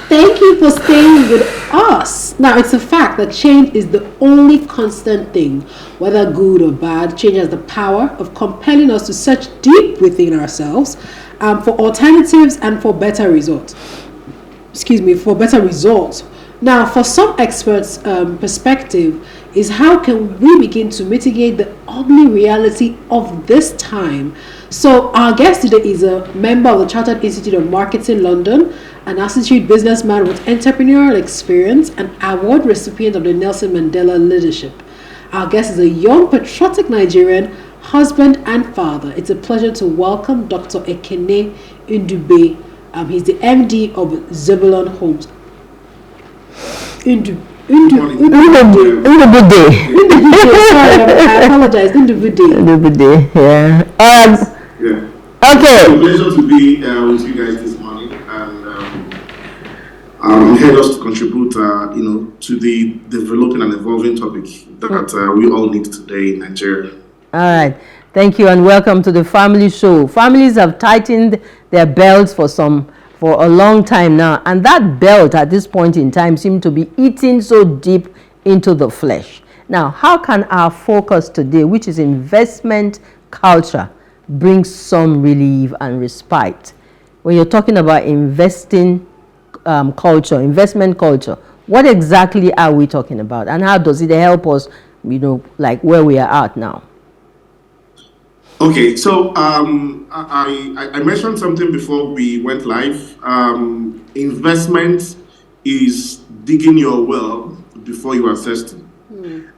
Thank you for staying with us. Now, it's a fact that change is the only constant thing, whether good or bad. Change has the power of compelling us to search deep within ourselves for alternatives and for better results. For better results. Now, for some experts' perspective is how can we begin to mitigate the ugly reality of this time. So our guest today is a member of the Chartered Institute of Marketing London, an astute businessman with entrepreneurial experience, an award recipient of the Nelson Mandela Leadership. Our guest is a young patriotic Nigerian, husband and father. It's a pleasure to welcome Dr. Ekene Ndubude. He's the MD of Zebulon Homes. Ndubude. Sorry, I apologize. Ndubude. Yeah. Yeah. Okay. It's a pleasure to be with you guys this morning, and I'm here just to contribute, to the developing and evolving topic that we all need today in Nigeria. All right. Thank you, and welcome to the Family Show. Families have tightened their belts for a long time now, and that belt at this point in time seems to be eating so deep into the flesh. Now, how can our focus today, which is investment culture, bring some relief and respite? When you're talking about investment culture, what exactly are we talking about, and how does it help us, like where we are at now? Okay, so I mentioned something before we went live. Investment is digging your well before you are thirsty.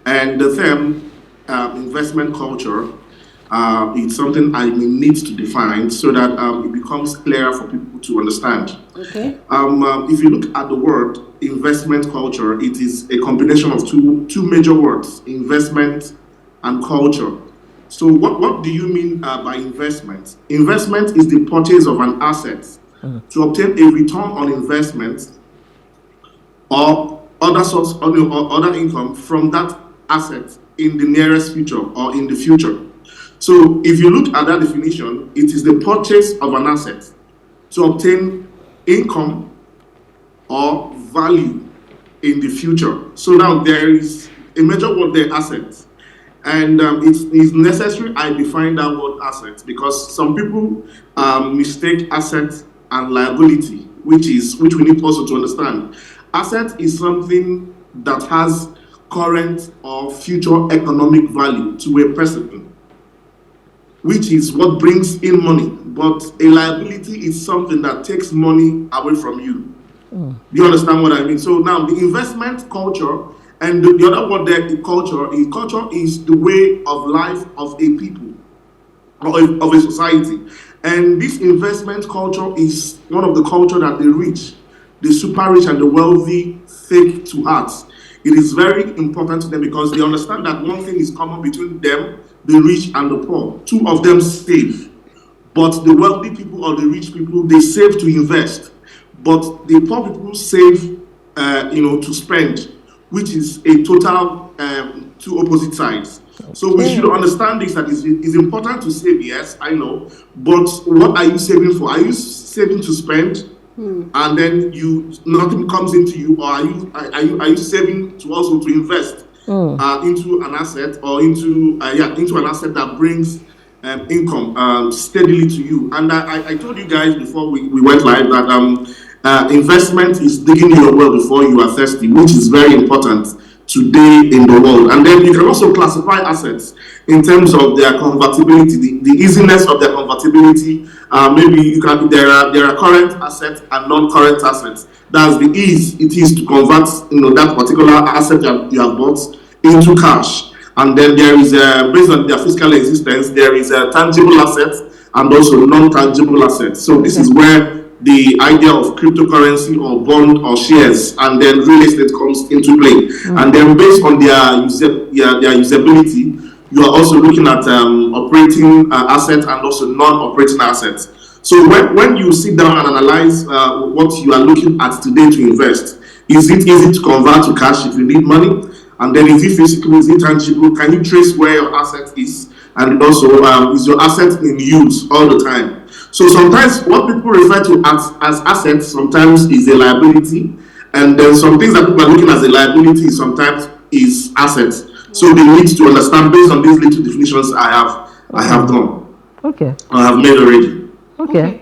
And the term investment culture is something I may need to define so that it becomes clearer for people to understand. Okay. If you look at the word investment culture, it is a combination of two major words, investment and culture. So what do you mean by investment? Investment is the purchase of an asset to obtain a return on investment or other source or other income from that asset in the nearest future or in the future. So if you look at that definition, it is the purchase of an asset to obtain income or value in the future. So now there is a major word there, assets. And it's necessary I define that word asset because some people mistake asset and liability, which we need also to understand. Asset is something that has current or future economic value to a person, which is what brings in money. But a liability is something that takes money away from you. Do you understand what I mean? So now the investment culture. And the other word there, culture is the way of life of a people or of a society. And this investment culture is one of the culture that the rich, the super rich and the wealthy take to heart. It is very important to them because they understand that one thing is common between them, the rich and the poor. Two of them save. But the wealthy people or the rich people, they save to invest. But the poor people save, to spend, which is a total two opposite sides. Okay. So we should understand this, that it's important to save, yes, I know, but what are you saving for? Are you saving to spend and then nothing comes into you, or are you saving to also to invest into an asset or into an asset that brings income steadily to you? And I told you guys before we went live that investment is digging your well before you are thirsty, which is very important today in the world. And then you can also classify assets in terms of their convertibility, the easiness of their convertibility. Maybe there are current assets and non-current assets. That's the ease it is to convert that particular asset that you have bought into cash. And then there is based on their fiscal existence, there is a tangible asset and also non-tangible assets. So this is where the idea of cryptocurrency or bond or shares and then real estate comes into play. And then based on their usability, you are also looking at operating assets and also non-operating assets. So when you sit down and analyze what you are looking at today to invest, is it easy to convert to cash if you need money? And then is it physical, is it tangible? Can you trace where your asset is? And also, is your asset in use all the time? So sometimes what people refer to as assets sometimes is a liability, and then some things that people are looking as a liability sometimes is assets. So they need to understand based on these little definitions I have done. Okay. I have made already. Okay.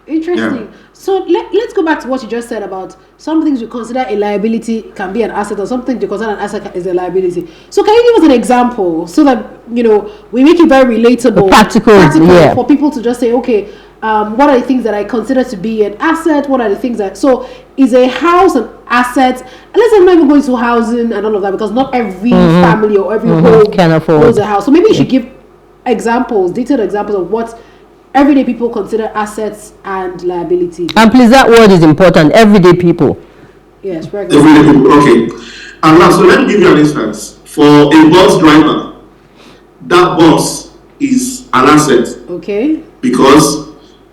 Interesting. Yeah. So let's go back to what you just said about some things you consider a liability can be an asset, or something you consider an asset is a liability. So can you give us an example so that we make it very relatable, practical, yeah, for people to just say, okay, what are the things that I consider to be an asset? What are the things that is a house an asset? And let's say I'm not even going to housing and all of that, because not every family or every home can afford owns a house. So maybe you should give examples, detailed examples of what everyday people consider assets and liabilities. And please, that word is important. Everyday people. Yes, regular. Everyday people. Okay. And now, so let me give you an instance. For a bus driver, that bus is an asset. Okay. Because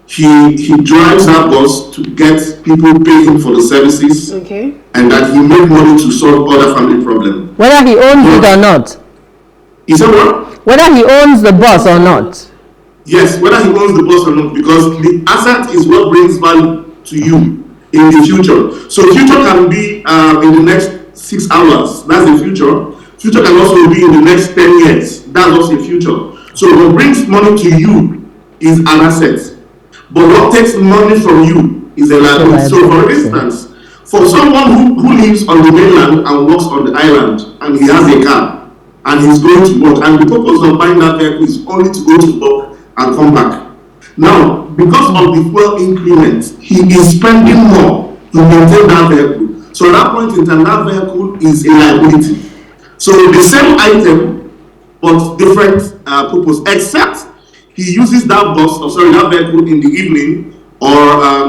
he drives that bus to get people paying for the services. Okay. And that he make money to solve other family problems. Whether he owns it or not. Is that what? Whether he owns the bus or not. Yes, whether he owns the bus or not, because the asset is what brings value to you in the future. So future can be in the next 6 hours. That's the future. Future can also be in the next 10 years. That's also the future. So what brings money to you is an asset. But what takes money from you is a liability. So for instance, for someone who lives on the mainland and works on the island, and he has a car, and he's going to work, and the purpose of buying that vehicle is only to go to work and come back. Now, because of the fuel increment, he is spending more to maintain that vehicle. So at that point in time, that vehicle is a liability. So the same item, but different purpose, except he uses that vehicle in the evening or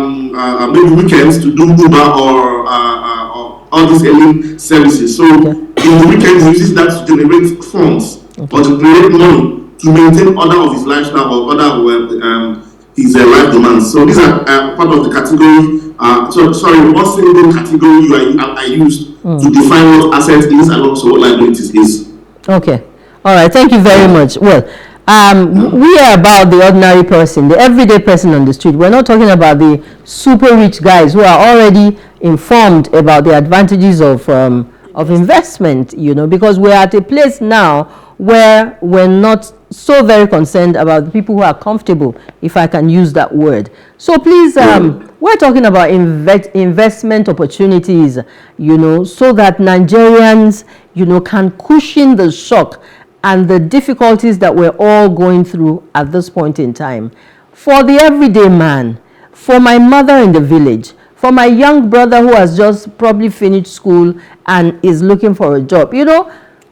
maybe weekends to do Uber or all these hailing services. So in the weekends, he uses that to generate funds or to generate money to maintain other of his lifestyle or other his life demands. So these are part of the category. One single category I used to define what asset is and also what liabilities is. Okay. All right. Thank you very much. Well, we are about the ordinary person, the everyday person on the street. We're not talking about the super rich guys who are already informed about the advantages of investment, because we're at a place now where we're not so very concerned about the people who are comfortable, if I can use that word. So please, we're talking about investment opportunities, so that Nigerians, can cushion the shock and the difficulties that we're all going through at this point in time. For the everyday man, for my mother in the village, for my young brother who has just probably finished school and is looking for a job,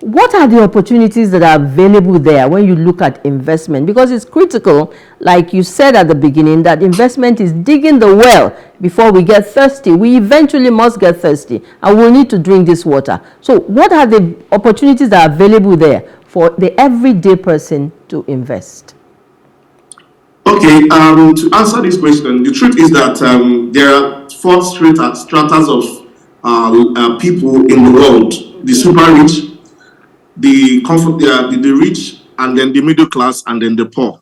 what are the opportunities that are available there when you look at investment? Because it's critical, like you said at the beginning, that investment is digging the well before we get thirsty. We eventually must get thirsty and we'll need to drink this water. So what are the opportunities that are available there for the everyday person to invest? Okay, to answer this question, the truth is that there are four stratas of people in the world: the super rich, the rich, and then the middle class, and then the poor.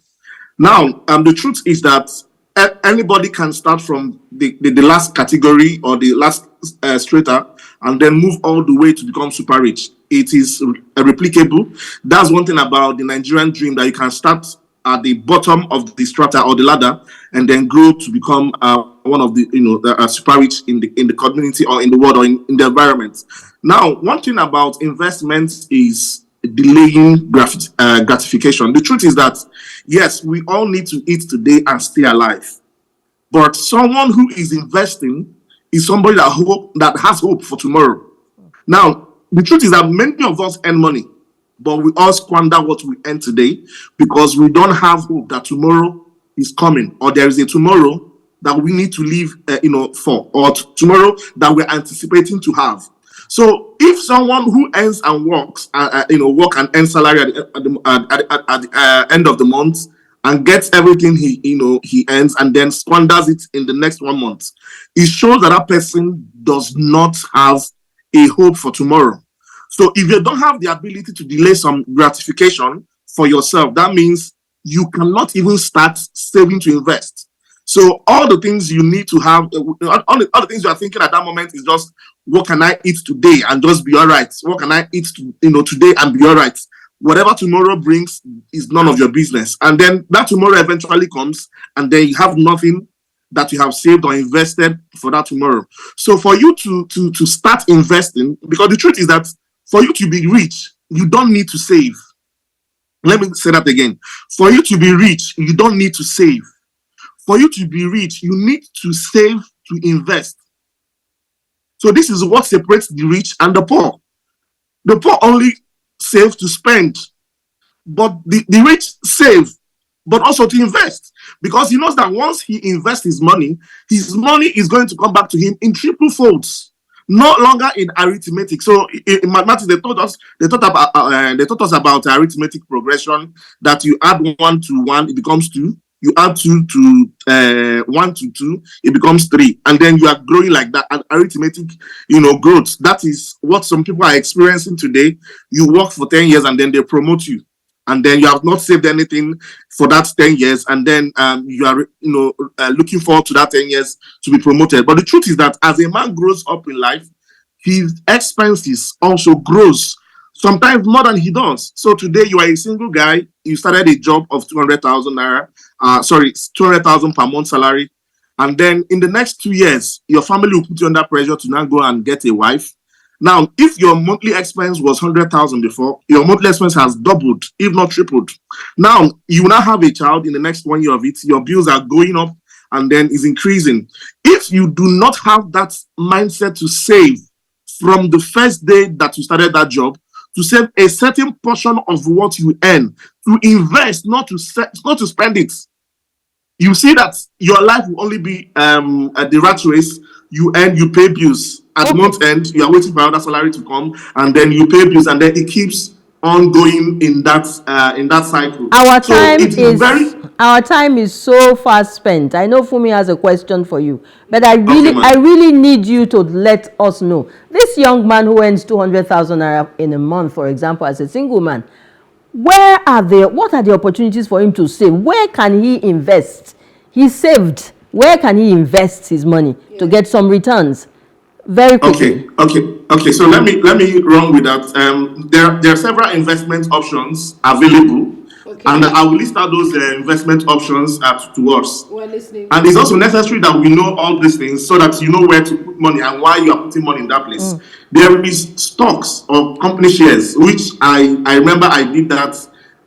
Now, the truth is that anybody can start from the last category or the last strata and then move all the way to become super rich. It is replicable. That's one thing about the Nigerian dream, that you can start at the bottom of the strata or the ladder and then grow to become one of the super rich in the community or in the world or in the environment. Now, one thing about investments is delaying gratification. The truth is that, yes, we all need to eat today and stay alive. But someone who is investing is somebody that has hope for tomorrow. Now, the truth is that many of us earn money, but we all squander what we earn today because we don't have hope that tomorrow is coming, or there is a tomorrow that we need to live for, or tomorrow that we're anticipating to have. So if someone who earns and works, work and earn salary at the end of the month and gets everything he earns and then squanders it in the next 1 month, it shows that person does not have a hope for tomorrow. So if you don't have the ability to delay some gratification for yourself, that means you cannot even start saving to invest. So all the things you need to have, all the things you are thinking at that moment is just, what can I eat today and just be all right? What can I eat today and be all right? Whatever tomorrow brings is none of your business. And then that tomorrow eventually comes, and then you have nothing that you have saved or invested for that tomorrow. So for you to start investing, because the truth is that for you to be rich, you don't need to save. Let me say that again. For you to be rich, you don't need to save. For you to be rich, you need to save to invest. So this is what separates the rich and the poor. The poor only save to spend, but the rich save, but also to invest, because he knows that once he invests his money is going to come back to him in triple folds, no longer in arithmetic. So in mathematics, they taught us about arithmetic progression, that you add 1 to 1, it becomes 2. You add 2 to 1 to 2, it becomes 3, and then you are growing like that. And arithmetic, growth. That is what some people are experiencing today. You work for 10 years and then they promote you, and then you have not saved anything for that 10 years, and then you are looking forward to that 10 years to be promoted. But the truth is that as a man grows up in life, his expenses also grows, sometimes more than he does. So today you are a single guy, you started a job of 200,000 naira, 200,000 per month salary, and then in the next 2 years your family will put you under pressure to now go and get a wife. Now, if your monthly expense was 100,000 before, your monthly expense has doubled, if not tripled. Now, you now have a child in the next 1 year of it, your bills are going up and then is increasing. If you do not have that mindset to save from the first day that you started that job, to save a certain portion of what you earn, to invest, not to spend it, you see that your life will only be at the rat race. You earn, you pay bills. At the month end, you are waiting for another salary to come, and then you pay bills, and then it keeps on going in that cycle. Our time is so fast spent. I know Fumi has a question for you, but I really need you to let us know. This young man who earns 200,000 naira in a month, for example, as a single man, what are the opportunities for him to save? Where can he invest? He saved. Where can he invest his money to get some returns? Very quickly. Okay. So let me run with that. There are several investment options available, and I will list out those investment options to us. We're listening. And it's also necessary that we know all these things so that you know where to put money and why you are putting money in that place. There is stocks or company shares, which I remember I did that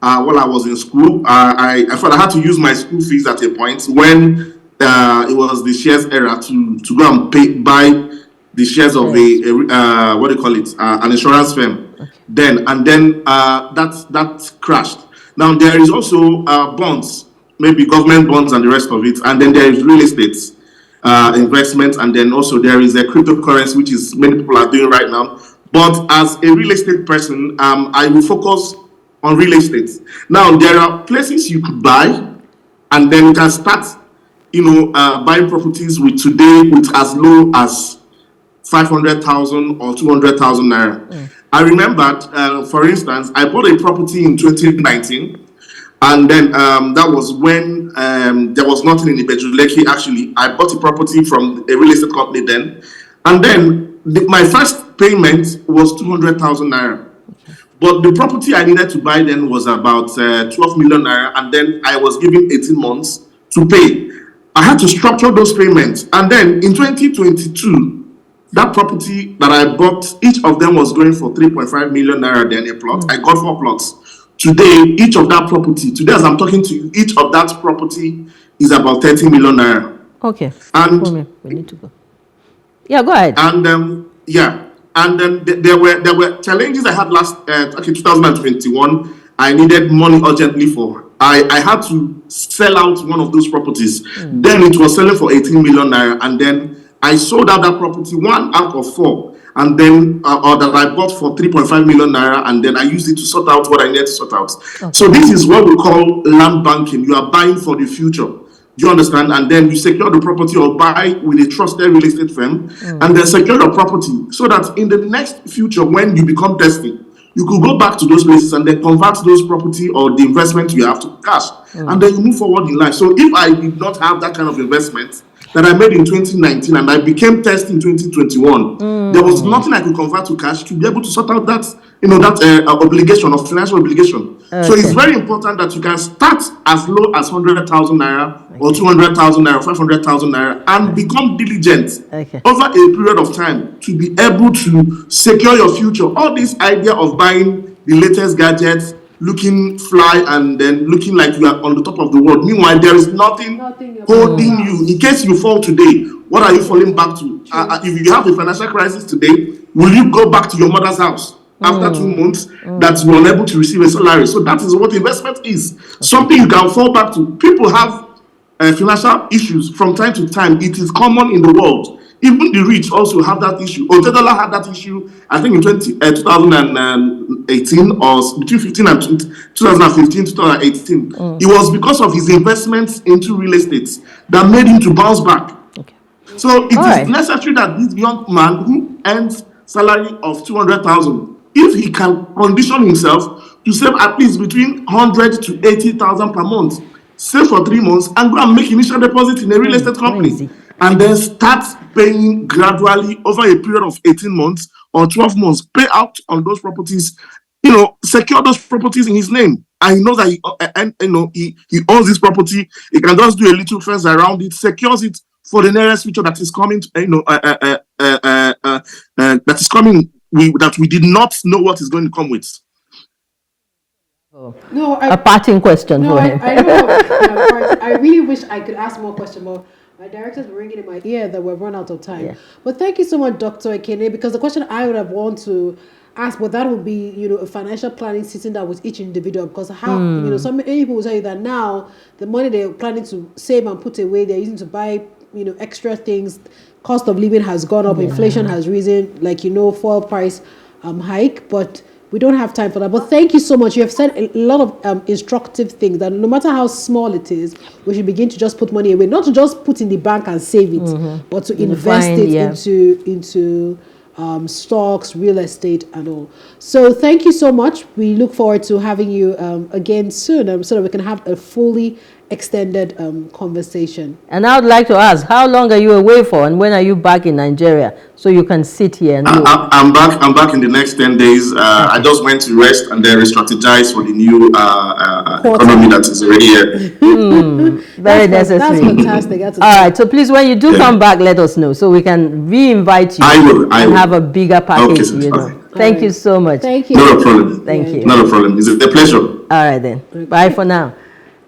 while I was in school. I thought I had to use my school fees at a point when it was the shares era to go and buy the shares of an insurance firm. Then that crashed. Now there is also bonds, maybe government bonds and the rest of it, and then there is real estate investment, and then also there is a cryptocurrency, which is many people are doing right now. But as a real estate person, I will focus on real estate. Now there are places you could buy, and then you can start buying properties with as low as 500,000 or 200,000 naira. I remembered, for instance, I bought a property in 2019, and then that was when there was nothing in Ndubude. Actually, I bought a property from a real estate company then, and then my first payment was 200,000 naira. But the property I needed to buy then was about 12 million naira, and then I was given 18 months to pay. I had to structure those payments, and then in 2022, that property that I bought, each of them was going for 3.5 million naira then a plot. I got 4 plots. Today, as I'm talking to you, each of that property is about 30 million naira. Okay. And we need to go. Yeah, go ahead. And and then there were challenges I had 2021. I needed money urgently for. I had to sell out one of those properties. Then it was selling for 18 million naira, and then I sold out that property, 1 out of 4, and then that I bought for 3.5 million naira, and then I used it to sort out what I needed to sort out. Okay. So this is what we call land banking. You are buying for the future. Do you understand? And then you secure the property or buy with a trusted real estate firm, and then secure the property so that in the next future, when you become testing, you could go back to those places and then convert those property or the investment you have to cash, and then you move forward in life. So if I did not have that kind of investment that I made in 2019 and I became test in 2021, there was nothing I could convert to cash to be able to sort out that, obligation of financial obligation. So it's very important that you can start as low as 100,000 naira or 200,000 naira, 500,000 naira, and become diligent over a period of time to be able to secure your future. All this idea of buying the latest gadgets, looking fly and then looking like you are on the top of the world. Meanwhile, there is nothing holding you. In case you fall today, what are you falling back to? If you have a financial crisis today, will you go back to your mother's house after 2 months that you are unable to receive a salary? So that is what investment is. Something you can fall back to. People have financial issues from time to time. It is common in the world. Even the rich also have that issue. Otedola had that issue, I think, in 2018 or between 2015, 2018. It was because of his investments into real estate that made him to bounce back. So it is necessary that this young man who earns salary of 200,000, if he can condition himself to save at least between 100 to 80,000 per month, save for 3 months and go and make initial deposit in a real estate company, and then start paying gradually over a period of 18 months or 12 months, pay out on those properties, secure those properties in his name. And he knows that he owns this property. He can just do a little fence around it, secures it for the nearest future that is coming, that is coming, that we did not know what is going to come with. A parting question for him. I really wish I could ask more questions, but my director's ringing in my ear that we've run out of time. But thank you so much, Dr. Ekene, because the question I would have wanted to ask, but that would be, a financial planning sitting down with each individual, because how, some people will tell you that now the money they're planning to save and put away, they're using to buy, extra things. Cost of living has gone up, inflation has risen, fuel price hike, but we don't have time for that. But thank you so much. You have said a lot of instructive things that no matter how small it is, we should begin to just put money away, not to just put in the bank and save it, but to invest it into stocks, real estate, and all. So thank you so much. We look forward to having you again soon, so that we can have a fully extended conversation. And I would like to ask, how long are you away for, and when are you back in Nigeria, so you can sit here and I'm back in the next 10 days. I just went to rest and then re-strategize for the new economy that is already here. Very necessary. That's fantastic. All right, so please, when you do come back, let us know so we can re-invite you. I will have a bigger package. Thank you so much. Thank you. Not a problem. Thank you. Not a problem. It's a pleasure. All right then. Bye for now.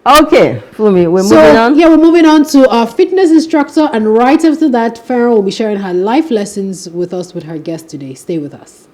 Okay, Fumi, we're moving on. Yeah, we're moving on to our fitness instructor, and right after that, Farah will be sharing her life lessons with us with her guest today. Stay with us.